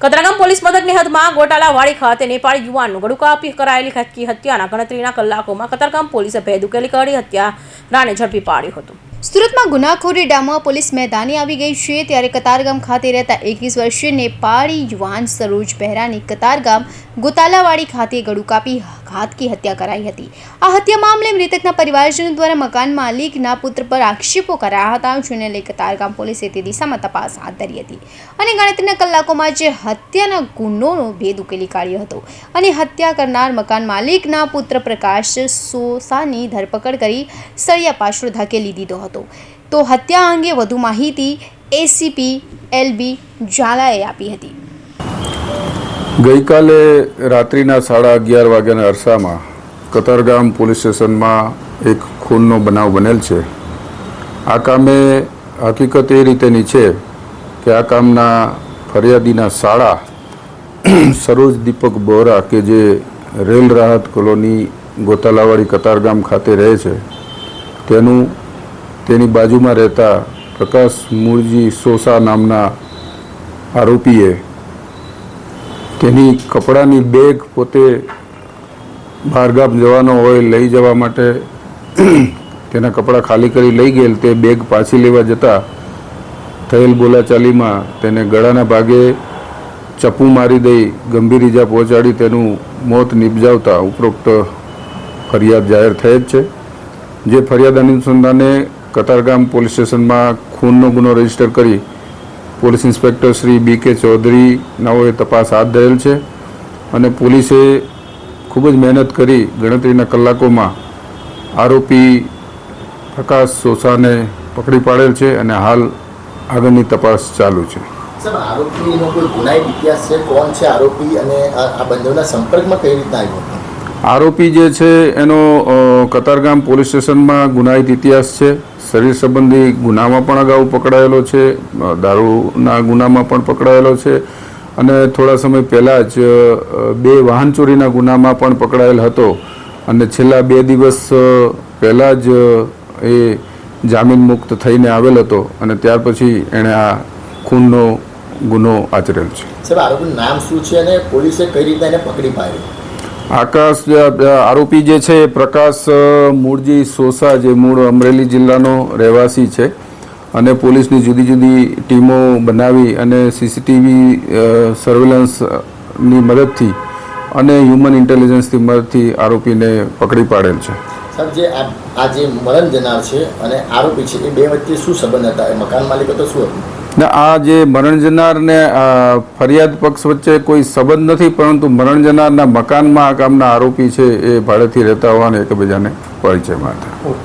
Katargam police મથકની હદમાં ગોટાલાવાડી ખાતે નેપાળી યુવાનનું ગળું કાપી કરાયેલી ખાટકી હત્યાના ગણતરીના કલાકોમાં કતારગામ પોલીસે ભેદ ઉકેલી કાઢી હત્યારાને ઝડપી પાડ્યો હતો। સુરતમાં ગુનાખોરી ડામા પોલીસ મેદાને આવી ગઈ છે ત્યારે કતારગામ ખાતે રહેતા 21 વર્ષીય નેપાળી યુવાન સરોજ બહેરાની કતારગામ ગોતાલાવાડી ખાતે ગળું કાપી ઘાતકી હત્યા કરાઈ હતી। આ હત્યા મામલે મૃતકના પરિવારજનો દ્વારા મકાન માલિકના પુત્ર પર આક્ષેપો કરાયા હતા, જેને લઈ કતારગામ પોલીસે તે દિશામાં તપાસ હાથ ધરી હતી અને ગણતરીના કલાકોમાં જે હત્યાના ગુનોનો ભેદ ઉકેલી કાઢ્યો હતો અને હત્યા કરનાર મકાન માલિકના પુત્ર પ્રકાશ સોસાની ધરપકડ કરી સળિયા પાછળ ધકેલી દીધો હતો। તો હત્યા અંગે વધુ માહિતી એસીપી એલબી ઝાલાએ આપી હતી। ગઈકાલે રાત્રિના 11:30 વાગ્યાના અરસામાં કતારગામ પોલીસ સ્ટેશનમાં એક ખૂનનો બનાવ બનેલ છે। આ કામે હકીકત એ રીતેની છે કે આ કામના ફરિયાદીના શાળા સરોજ દીપક બોરા કે જે રેલ રાહત કોલોની ગોતાલાવાડી કતારગામ ખાતે રહે છે તેની બાજુમાં રહેતા પ્રકાશ મૂળજી સોસા નામના આરોપીએ તેની કપડાની બેગ પોતે બહારગામ જવાનો હોય લઈ જવા માટે તેના કપડાં ખાલી કરી લઈ ગયેલ તે બેગ પાછી લેવા જતાં થયેલ બોલાચાલીમાં તેને ગળાના ભાગે ચપ્પુ મારી દઈ ગંભીર ઈજા પહોંચાડી તેનું મોત નિપજાવતા ઉપરોક્ત ફરિયાદ જાહેર થઈ જ છે। જે ફરિયાદ અનુસંધાને કતારગામ પોલીસ સ્ટેશનમાં ખૂનનો ગુનો રજીસ્ટર કરી police inspector Shri BK Chaudhary નાઓએ તપાસ હાથ ધરેલ છે અને પોલીસે ખૂબ જ મહેનત કરી ગણતરીના કલાકોમાં આરોપી પ્રકાશ સોસાને પકડી પાડેલ છે અને હાલ આગળની તપાસ ચાલુ છે। સર, આરોપીનો કોઈ ગુનાહિત ઇતિહાસ છે? કોણ છે આરોપી અને આ બંનેના સંપર્કમાં કઈ રીતના આવ્યો હતો? આરોપી જે છે એનો કતારગામ પોલીસ સ્ટેશનમાં ગુનાહિત ઇતિહાસ છે। શરીર સંબંધી ગુનામાં પણ અગાઉ પકડાયેલો છે, દારૂના ગુનામાં પણ પકડાયેલો છે અને થોડા સમય પહેલાં જ 2 વાહન ચોરીના ગુનામાં પણ પકડાયેલ હતો અને છેલ્લા 2 દિવસ પહેલાં જ એ જામીન મુક્ત થઈને આવેલ હતો અને ત્યાર પછી એણે આ ખૂનનો ગુનો આચરેલ છે। સર, આરોપીનું નામ શું છે અને પોલીસે કઈ રીતે એને પકડી પાડ્યો? આરોપી જે છે પ્રકાશ મૂળજી સોસા જે મૂળ અમરેલી જિલ્લાનો રહેવાસી છે અને પોલીસની જુદી જુદી ટીમો બનાવી અને CCTV સર્વેલન્સની મદદથી અને હ્યુમન ઇન્ટેલિજન્સની મદદથી આરોપીને પકડી પાડેલ છે। સર, જે આ જે મરણ જનાર છે અને આરોપી છે એ બે વચ્ચે શું સંબંધ હતા? એ મકાન માલિક હતો, શું હતું? ને આ જે મરણ જનાર ને ફરિયાદ પક્ષ વચ્ચે કોઈ સંબંધ નથી, પરંતુ મરણ જનારના મકાનમાં આ કામના આરોપી છે એ ભાડેથી રહેતા હોવાને એકબીજાને પરિચયમાં હતા।